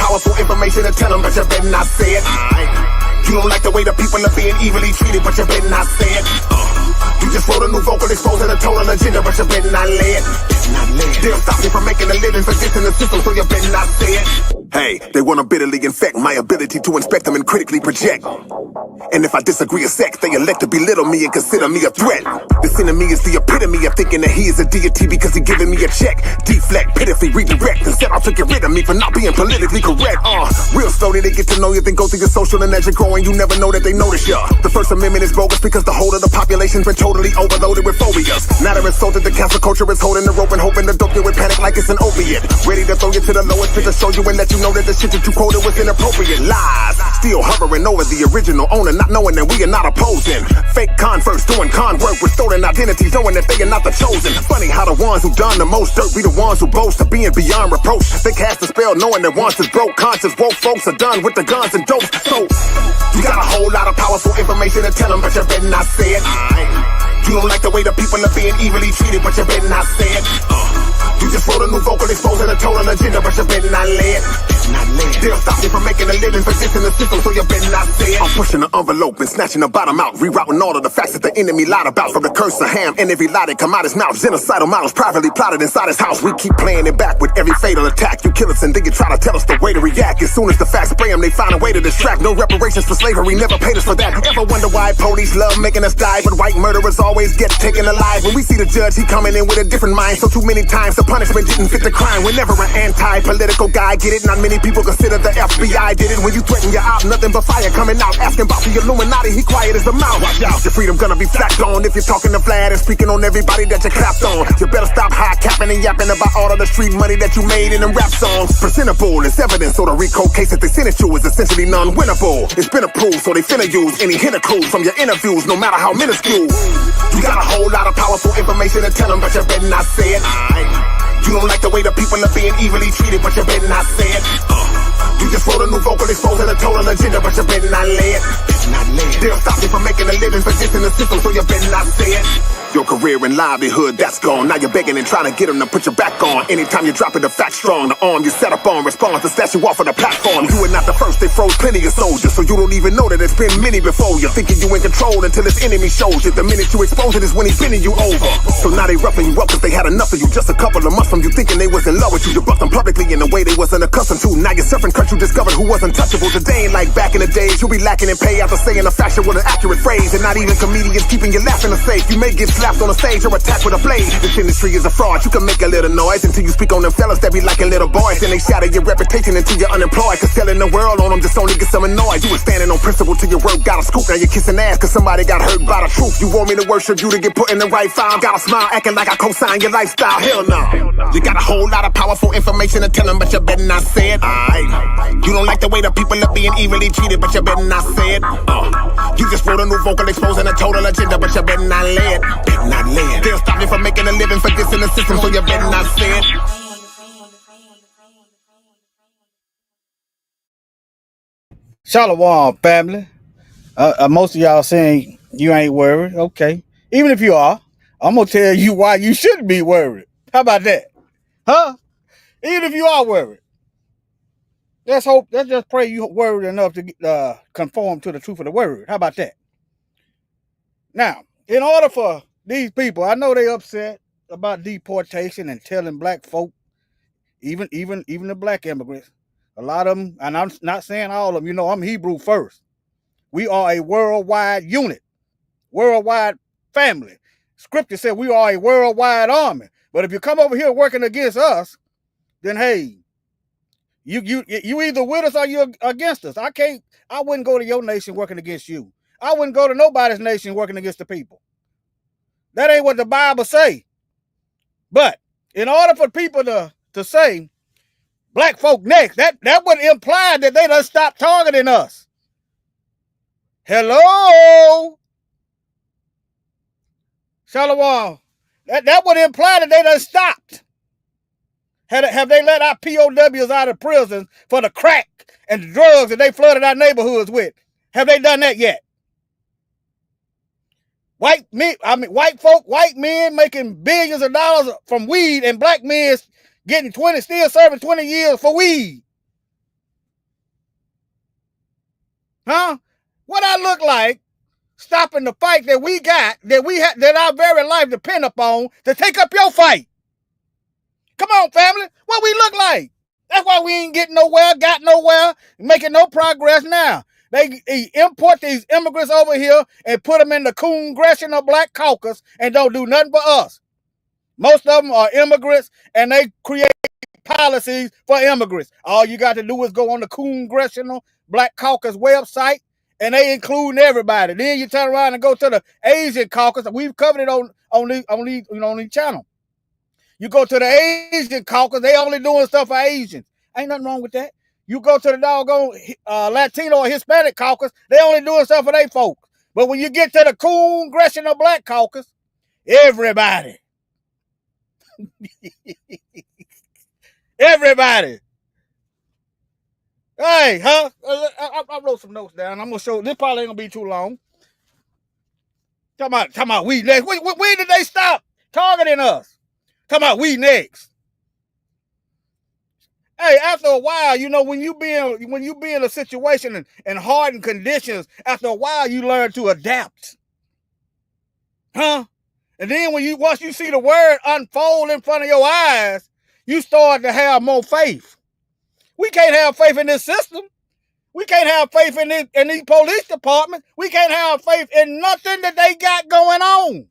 powerful information to tell them, but you better not say it. You don't like the way the people are being evilly treated, but you better not say it. You just wrote a new vocal exposing a total agenda, but you better not lay it. They'll stop me from making a living for this in the system, so you better not say it. Hey, they want to bitterly infect my ability to inspect them and critically project. And if I disagree a sec, they elect to belittle me and consider me a threat. This enemy is the epitome of thinking that he is a deity because he giving me a check. Deflect, pitifully redirect, and set out to get rid of me for not being politically correct. Real slowly they get to know you, then go through your social, and as you're growing, you never know that they notice ya. The First Amendment is bogus because the whole of the population's been totally overloaded with phobias. Now they're insulted, the cancel culture is holding the rope and hoping to dope you with panic like it's an opiate. Ready to throw you to the lowest pit to show you and let you know that the shit that you quoted was inappropriate. Lies, still hovering over the original owner, not knowing that we are not opposing. Fake converts doing con work with stolen identities, knowing that they are not the chosen. Funny how the ones who done the most dirt be the ones who boast of being beyond reproach. They cast a spell knowing that once it's broke, conscious woke folks are done with the guns and dopes. So, you got a whole lot of powerful information to tell them, but you better not say it. You don't like the way the people are being evilly treated, but you better not say it. You just wrote a new vocal exposing a total agenda, but you better not lay it. They'll stop me from making a living for this in the system, so you better not say it. I'm pushing the envelope and snatching the bottom out, rerouting all of the facts that the enemy lied about. From the curse of Ham and every lie that come out his mouth. Genocidal models privately plotted inside his house. We keep playing it back with every fatal attack. You kill us and then you try to tell us the way to react. As soon as the facts spray them, they find a way to distract. No reparations for slavery, never paid us for that. Ever wonder why police love making us die, but white murderers always get taken alive? When we see the judge, he coming in with a different mind. So too many times the punishment didn't fit the crime. Whenever an anti-political guy get it, not many people consider the FBI did it. When you threaten your op, nothing but fire coming out. Asking about the Illuminati, he quiet as a mouse. Watch out, your freedom gonna be flacked on if you're talking to Vlad and speaking on everybody that you clapped on. You better stop high capping and yapping about all of the street money that you made in them rap songs. Presentable is evidence, so the RICO case that they sent it you is essentially non-winnable. It's been approved, so they finna use any hint or clues from your interviews, no matter how minuscule. You got a whole lot of powerful information to tell them, but you better not say it. You don't like the way the people are being evilly treated, but you better not say it. You just wrote a new vocal exposing a total agenda, but you better not lay it. They'll stop me from making a living for this in the system, so you better not say it. Your career and livelihood, that's gone. Now you're begging and trying to get them to put your back on. Anytime you're dropping the fact strong, the arm you set up on responds to snatch you off of the platform. You are not the first, they froze plenty of soldiers, so you don't even know that there's been many before you. Thinking you in control until his enemy shows you. The minute you expose it is when he's bending you over. So now they roughing you up cause they had enough of you. Just a couple of months from you thinking they was in love with you. You bucked them publicly in a way they wasn't accustomed to. Now you're suffering cause you discovered who was untouchable. Today ain't like back in the days. You'll be lacking in pay after saying a fashion with an accurate phrase. And not even comedians keeping you laughing or safe. You may get slapped on the stage or attacked with a blade. This industry is a fraud. You can make a little noise until you speak on them fellas that be liking little boys. Then they shatter your reputation until you're unemployed. Cause telling the world on them just only gets them annoyed. You were standing on principle till your work got a scoop. Now you're kissing ass cause somebody got hurt by the truth. You want me to worship you to get put in the right file. Got a smile acting like I co-sign your lifestyle. Hell no. You got a whole lot of powerful information to tell them, but you better not say it. You don't like the way the people are being evilly treated, but you better not say it. You just wrote a new vocal exposing a total agenda, but you better not lay it. Better not lay it. They'll stop you from making a living for this in the system, so you better not say it. Shalom, family. Most of y'all saying you ain't worried. Okay. Even if you are, I'm going to tell you why you shouldn't be worried. How about that? Huh? Even if you are worried. Let's just pray you worried enough to conform to the truth of the word. How about that? Now, in order for these people, I know they upset about deportation and telling black folk, even the black immigrants, a lot of them, and I'm not saying all of them, you know, I'm Hebrew first. We are a worldwide unit, worldwide family. Scripture said we are a worldwide army. But if you come over here working against us, then hey, you either with us or you against us. I wouldn't go to your nation working against you. I wouldn't go to nobody's nation working against the people. That ain't what the Bible say. But in order for people to say black folk next, that would imply that they done stop targeting us. Hello? Shalom. That would imply that they done stopped. Have they let our POWs out of prison for the crack and the drugs that they flooded our neighborhoods with? Have they done that yet? White men making billions of dollars from weed, and black men getting still serving 20 years for weed. Huh? What I look like stopping the fight that we got, that our very life depend upon to take up your fight? Come on, family. What we look like? That's why we ain't getting nowhere, got nowhere, making no progress now. They import these immigrants over here and put them in the Congressional Black Caucus and don't do nothing for us. Most of them are immigrants and they create policies for immigrants. All you got to do is go on the Congressional Black Caucus website and they include everybody. Then you turn around and go to the Asian caucus. We've covered it on the channel. You go to the Asian caucus, they only doing stuff for Asians. Ain't nothing wrong with that. You go to the doggone Latino or Hispanic caucus, they only doing stuff for their folks. But when you get to the Congressional Black Caucus, everybody. Everybody. Hey, huh? I wrote some notes down. I'm going to show. This probably ain't going to be too long. Talking about we next. When did they stop targeting us? Talking about we next. Hey, after a while, you know, when you be in a situation and hardened conditions, after a while you learn to adapt. Huh? And then once you see the word unfold in front of your eyes, you start to have more faith. We can't have faith in this system. We can't have faith in these police departments. We can't have faith in nothing that they got going on.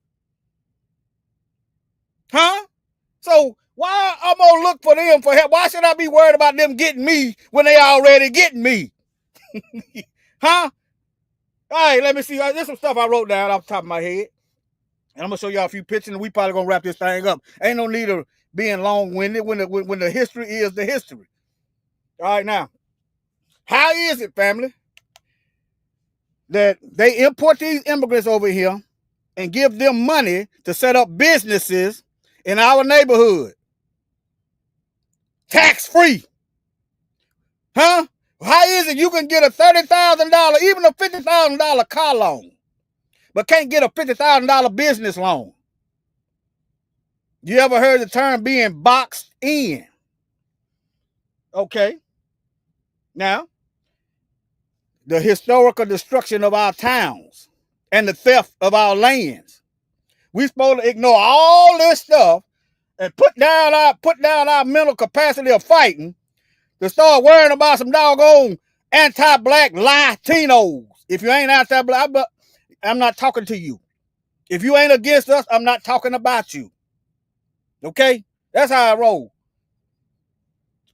Huh? So why I'm gonna look for them for help? Why should I be worried about them getting me when they already getting me? Huh? All right, let me see. There's some stuff I wrote down off the top of my head. And I'm gonna show y'all a few pictures and we probably gonna wrap this thing up. Ain't no need of being long-winded when the history is the history. All right, now, how is it, family, that they import these immigrants over here and give them money to set up businesses in our neighborhood? Tax-free. Huh? How is it you can get a $30,000, even a $50,000 car loan, but can't get a $50,000 business loan? You ever heard the term being boxed in? Okay. Now, the historical destruction of our towns and the theft of our lands. We're supposed to ignore all this stuff and put down our mental capacity of fighting to start worrying about some doggone anti-black Latinos. If you ain't anti-black, I'm not talking to you. If you ain't against us, I'm not talking about you. Okay? That's how I roll.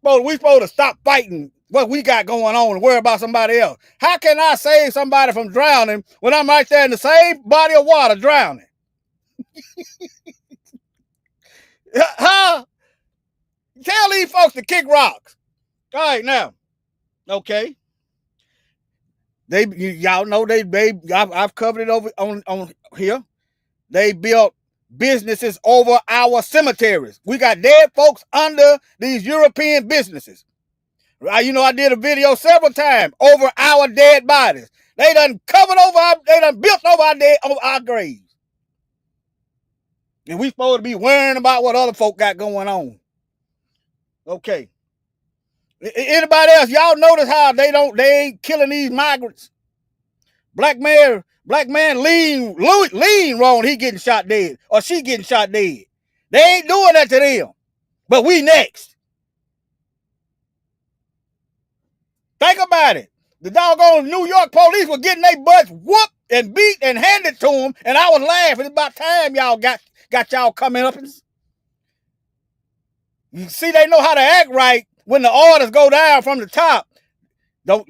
We supposed to stop fighting what we got going on and worry about somebody else. How can I save somebody from drowning when I'm right there in the same body of water drowning? Huh? Tell these folks to kick rocks. All right, now. Okay. Y'all know I've covered it over on here. They built businesses over our cemeteries. We got dead folks under these European businesses. You know, I did a video several times over our dead bodies. They done built over our graves. And we supposed to be worrying about what other folk got going on. Okay. Anybody else? Y'all notice how they ain't killing these migrants? Black man lean wrong, he getting shot dead, or she getting shot dead. They ain't doing that to them. But we next. Think about it. The doggone New York police were getting their butts whooped and beat and handed to them, and I was laughing. It's about time y'all got y'all coming up. You see, they know how to act right when the orders go down from the top. Don't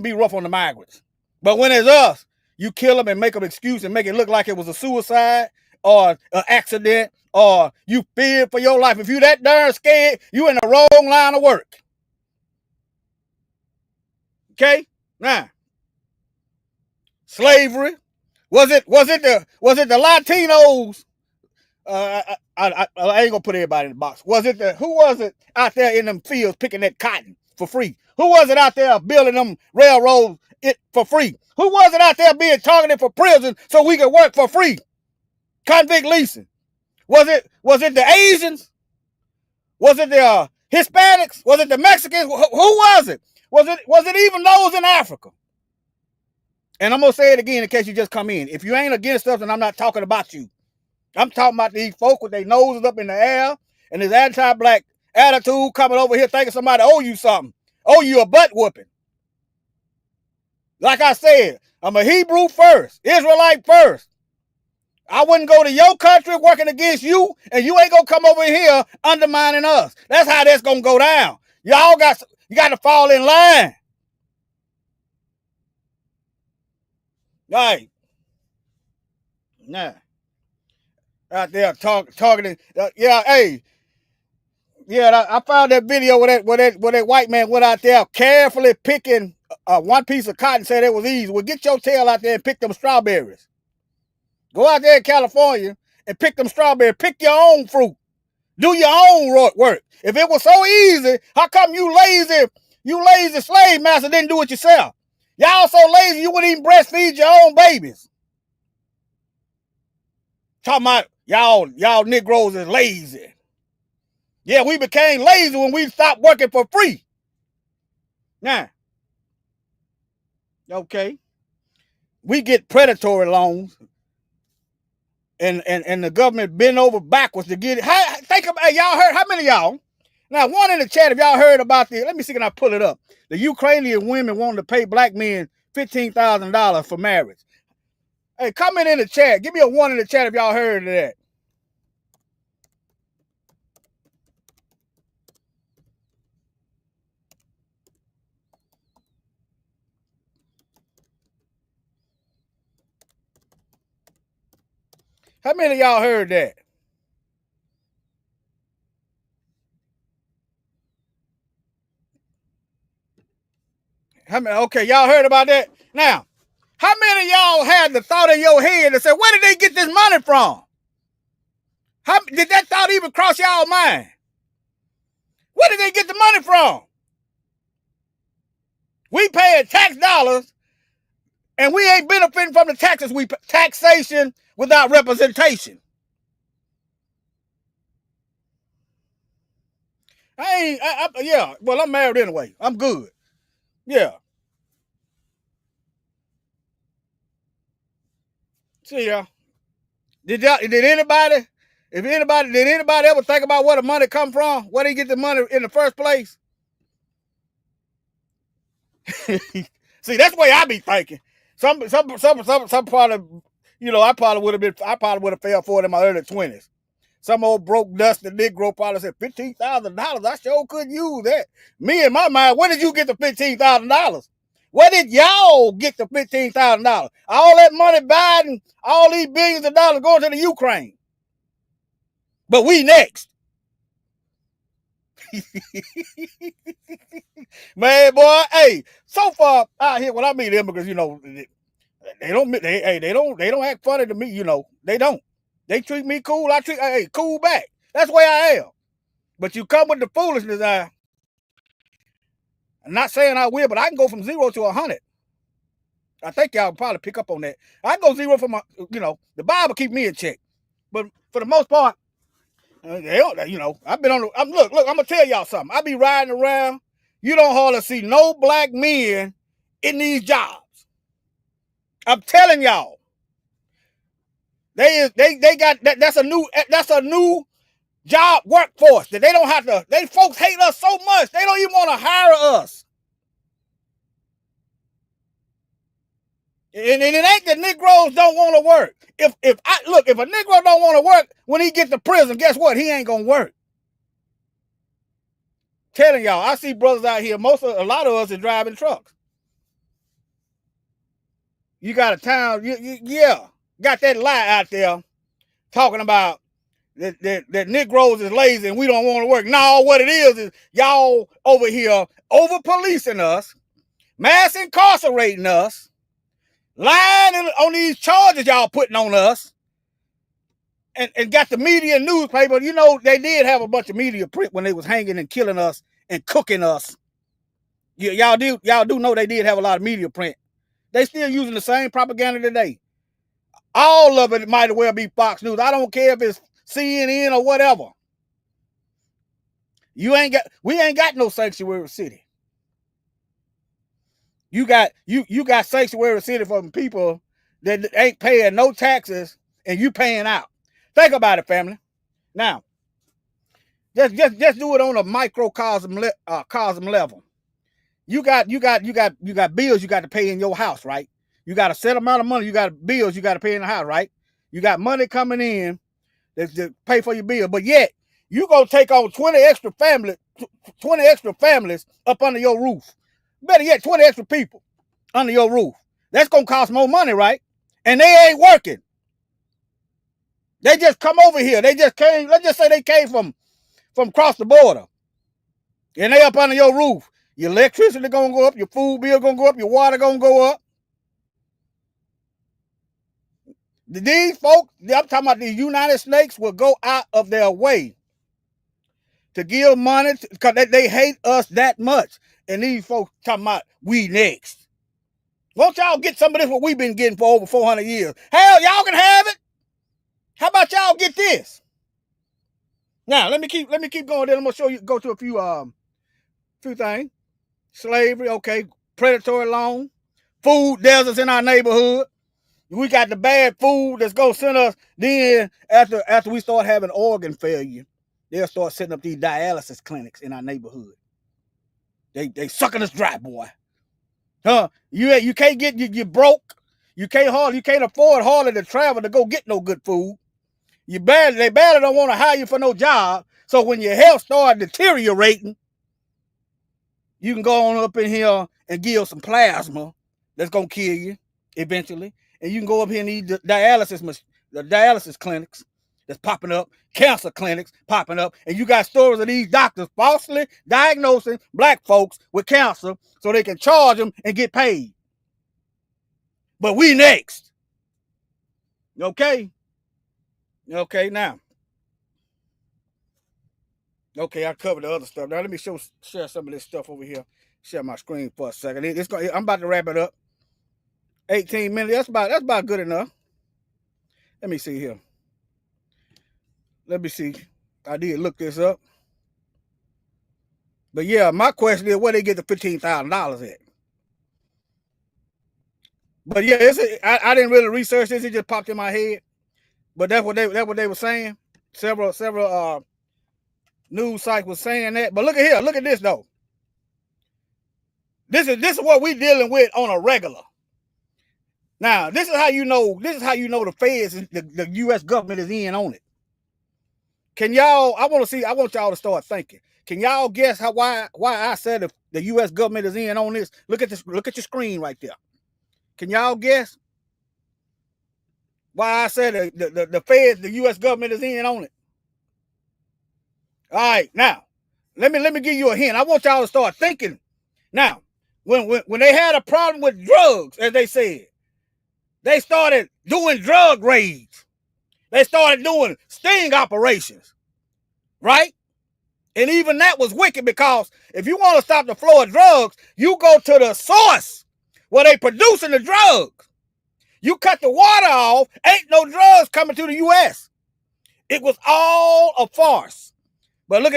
be rough on the migrants. But when it's us, you kill them and make them excuse and make it look like it was a suicide or an accident or you feared for your life. If you that darn scared, you in the wrong line of work. Okay? Now, slavery. Was it the Latinos? I ain't gonna put everybody in the box. Who was it out there in them fields picking that cotton for free? Who was it out there building them railroads for free? Who was it out there being targeted for prison so we could work for free? Convict leasing. Was it the Asians? Was it the Hispanics? Was it the Mexicans? Who was it? Was it even those in Africa? And I'm going to say it again in case you just come in. If you ain't against us, then I'm not talking about you. I'm talking about these folk with their noses up in the air and this anti-black attitude coming over here thinking somebody owe you something. Owe you a butt whooping. Like I said, I'm a Hebrew first, Israelite first. I wouldn't go to your country working against you, and you ain't gonna come over here undermining us. That's how that's gonna go down. You got to fall in line. Right. Nah. Out there talking. Yeah, hey. Yeah, I found that video where that white man went out there carefully picking one piece of cotton, said it was easy. Well, get your tail out there and pick them strawberries. Go out there in California and pick them strawberries. Pick your own fruit. Do your own work. If it was so easy, how come you lazy slave master didn't do it yourself? Y'all so lazy you wouldn't even breastfeed your own babies. Talking about y'all Negroes is lazy. Yeah, we became lazy when we stopped working for free. Now, okay, we get predatory loans, and the government bend over backwards to get it. Think about y'all heard how many of y'all? Now, one in the chat, if y'all heard about the, let me see, can I pull it up? The Ukrainian women wanting to pay black men $15,000 for marriage. Hey, comment in the chat. Give me a one in the chat if y'all heard of that. How many of y'all heard that? How many? Okay, y'all heard about that? Now, how many of y'all had the thought in your head that said, where did they get this money from? How did that thought even cross y'all mind? Where did they get the money from? We paying tax dollars, and we ain't benefiting from the taxes. We taxation without representation. Yeah. Well, I'm married anyway. I'm good. Yeah. See ya. Did anybody ever think about where the money come from? Where they get the money in the first place? See, that's the way I be thinking. Some probably, I probably would have fell for it in my early 20s. Some old broke dusty Negro probably said $15,000. I sure could use that. Me in my mind, where did you get the $15,000? Where did y'all get the $15,000? All that money Biden, all these billions of dollars going to the Ukraine. But we next. Man, boy, hey, so far out here when I meet immigrants, they don't act funny to me, They don't. They treat me cool. I treat cool back. That's the way I am. But you come with the foolishness. I'm not saying I will, but I can go from 0 to 100. I think y'all probably pick up on that. I can go 0 from the Bible keep me in check. But for the most part, I've been on. Look. I'm gonna tell y'all something. I be riding around. You don't hardly see no black men in these jobs. I'm telling y'all. They got that. That's a new job workforce that they don't have to. They folks hate us so much they don't even want to hire us. And it ain't that Negroes don't want to work. If a Negro don't want to work when he get to prison, guess what? He ain't gonna work. Telling y'all, I see brothers out here. A lot of us are driving trucks. You got a town, got that lie out there talking about that Negroes is lazy and we don't want to work. No, what it is y'all over here over policing us, mass incarcerating us, lying on these charges y'all putting on us, and got the media and newspaper. They did have a bunch of media print when they was hanging and killing us and cooking us. Y'all do know they did have a lot of media print. They still using the same propaganda today. All of it might as well be Fox News. I don't care if it's CNN or whatever. We ain't got no sanctuary city. You got sanctuary city from people that ain't paying no taxes and you paying out. Think about it, family. Now, just do it on a microcosm cosm level. You got bills you got to pay in your house, right? You got a set amount of money, you got bills you got to pay in the house, right? You got money coming in to pay for your bill, but yet you gonna take on 20 extra families up under your roof. Better yet, 20 extra people under your roof. That's gonna cost more money, right? And they ain't working. They just come over here. They just came. Let's just say they came from across the border, and they up under your roof. Your electricity gonna go up. Your food bill gonna go up. Your water gonna go up. These folks, I'm talking about the United States, will go out of their way to give money because they hate us that much. And these folks talking about we next. Won't y'all get some of this what we've been getting for over 400 years? Hell, y'all can have it. How about y'all get this? Now let me keep going. Then I'm gonna show you. Go to a few things. Slavery, okay. Predatory loan, food deserts in our neighborhood. We got the bad food that's gonna send us. Then after we start having organ failure, they'll start setting up these dialysis clinics in our neighborhood. They sucking us dry, boy. Huh? You can't get you broke. You can't afford hardly to travel to go get no good food. They badly don't want to hire you for no job. So when your health start deteriorating, you can go on up in here and give some plasma that's gonna kill you eventually. And you can go up here and eat the dialysis clinics that's popping up, cancer clinics popping up, and you got stories of these doctors falsely diagnosing black folks with cancer so they can charge them and get paid. But we next. Okay? Okay, now. Okay, I covered the other stuff. Now let me share some of this stuff over here. Share my screen for a second. I'm about to wrap it up. 18 minutes. That's about good enough. Let me see here. Let me see. I did look this up. But yeah, my question is where they get the $15,000 at. But yeah, I didn't really research this. It just popped in my head. But that's what they were saying. Several news sites was saying that. But look at here. Look at this though. This is what we dealing with on a regular. Now, this is how you know the feds, the U.S. government is in on it. Can y'all? I want y'all to start thinking. Can y'all guess why I said the U.S. government is in on this? Look at this. Look at your screen right there. Can y'all guess why I said the feds, the U.S. government is in on it? All right, now let me give you a hint. I want y'all to start thinking. Now, when they had a problem with drugs, as they said, they started doing drug raids. They started doing sting operations, right? And even that was wicked because if you want to stop the flow of drugs, you go to the source where they producing the drugs. You cut the water off, ain't no drugs coming to the U.S. It was all a farce. But look.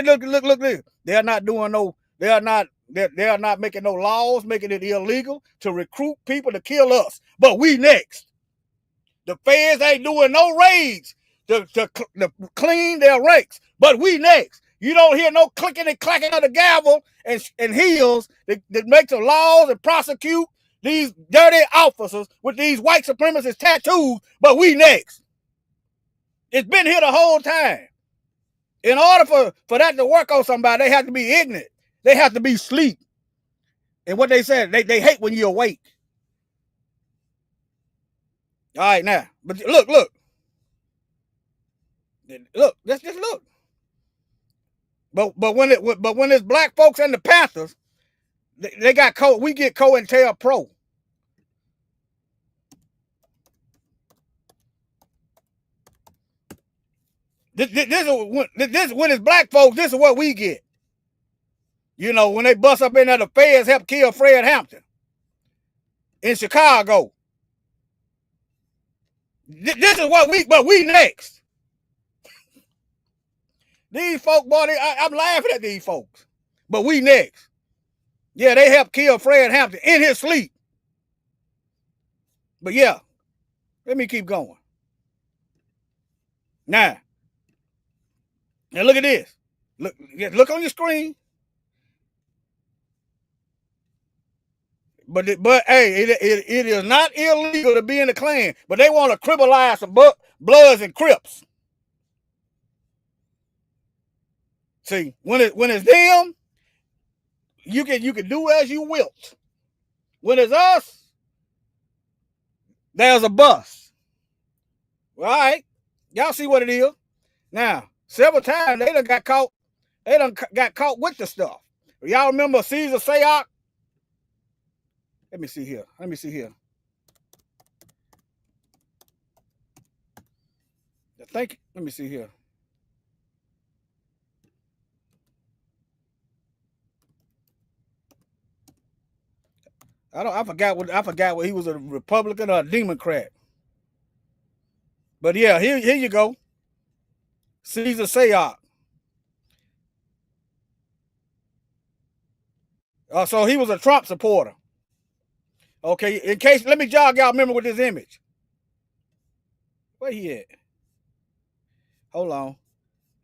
They are not making no laws, making it illegal to recruit people to kill us. But we next. The feds ain't doing no raids to clean their ranks. But we next. You don't hear no clicking and clacking of the gavel and heels that make the laws and prosecute these dirty officers with these white supremacist tattoos. But we next. It's been here the whole time. In order for that to work on somebody, they have to be ignorant. They have to be asleep. And what they said, they hate when you're awake. All right, now, but look. Let's just look. But when it's black folks and the Panthers, they got we get COINTELPRO. This when it's black folks, this is what we get. You know, when they bust up in there, the feds help kill Fred Hampton in Chicago. This is what we next. These folk, boy, I'm laughing at these folks. But we next. Yeah, they helped kill Fred Hampton in his sleep. But yeah, let me keep going. Now look at this. Look on your screen. But hey, it is not illegal to be in the Klan, but they want to criminalize some Bloods and Crips. See, when it's them, you can do as you wilt. When it's us, there's a bus. All right, y'all see what it is. Now, several times they done got caught. They done got caught with the stuff. Y'all remember Caesar Sayoc? Let me see here. Let me see here. I forgot what he was, a Republican or a Democrat. But yeah, here you go. Caesar Sayoc. So he was a Trump supporter. Okay, in case, let me jog y'all memory with this image. Where he at? Hold on.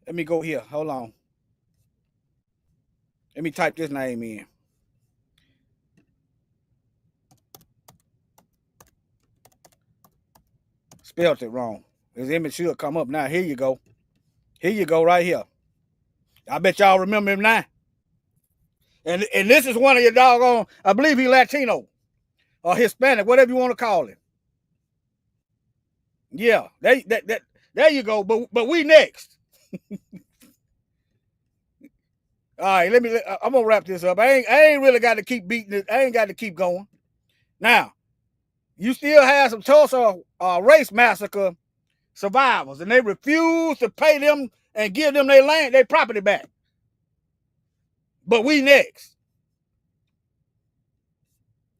Let me go here. Hold on. Let me type this name in. Spelled it wrong. His image should come up now. Here you go. Here you go, right here. I bet y'all remember him now. And this is one of your doggone, I believe he's Latino or Hispanic, whatever you want to call him. Yeah, there you go. But we next. All right, I'm gonna wrap this up. I ain't really got to keep beating it. I ain't got to keep going. Now, you still have some Tulsa race massacre survivors, and they refuse to pay them and give them their land, their property back. But we next.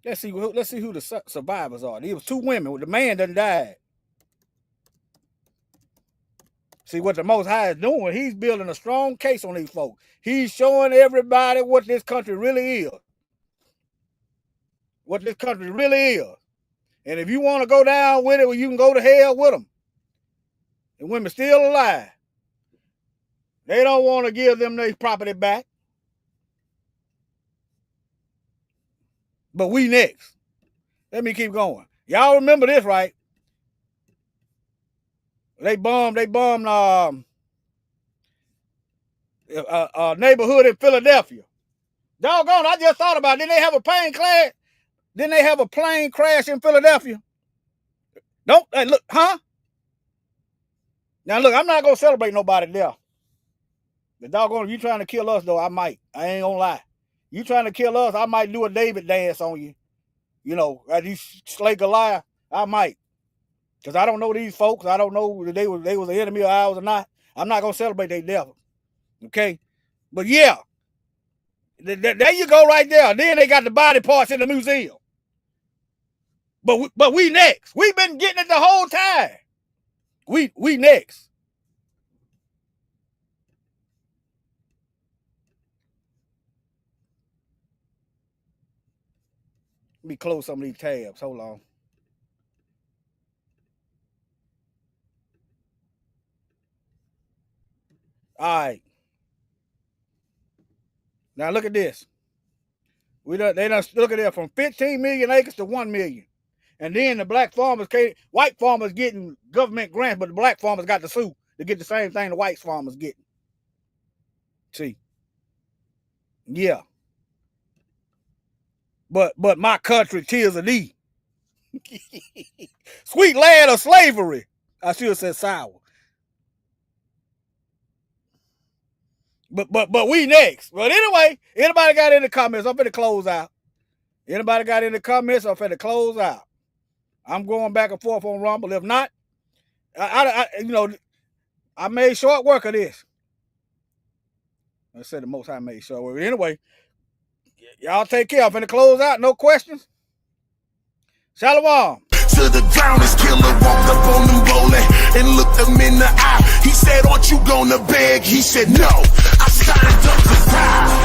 Let's see who the survivors are. There was 2 women. The man done died. See what the Most High is doing? He's building a strong case on these folks. He's showing everybody what this country really is. What this country really is. And if you want to go down with it, well, you can go to hell with them. The women still alive. They don't want to give them their property back. But we next. Let me keep going. Y'all remember this, right? They bombed a neighborhood in Philadelphia. Doggone, I just thought about it. Didn't they have a plane crash? Didn't they have a plane crash in Philadelphia? Don't, hey, look, huh? Now look, I'm not gonna celebrate nobody there. The doggone, if you trying to kill us though, I might. I ain't gonna lie. You trying to kill us, I might do a David dance on you. You know, as you slay Goliath, I might. Because I don't know these folks. I don't know if they was an enemy of ours or not. I'm not gonna celebrate their death. Okay? But yeah. There you go right there. Then they got the body parts in the museum. But we next. We've been getting it the whole time. We next. Let me close some of these tabs. Hold on. All right. Now look at this. They done look at it from 15 million acres to 1 million. And then the black farmers white farmers getting government grants, but the black farmers got to sue to get the same thing the white farmers getting. See. Yeah. But my country, tears of thee. Sweet land of slavery. I should have said sour. But we next. But anyway, anybody got in the comments? I'm finna close out. Anybody got in the comments? I'm finna close out. I'm going back and forth on Rumble. If not, I made short work of this. I said the Most High made short work. Anyway, y'all take care. I'm finna close out. No questions. Shalom. To the ground, this killer walked up on him bowling and looked him in the eye. He said, aren't you gonna beg? He said, no. I started up to die.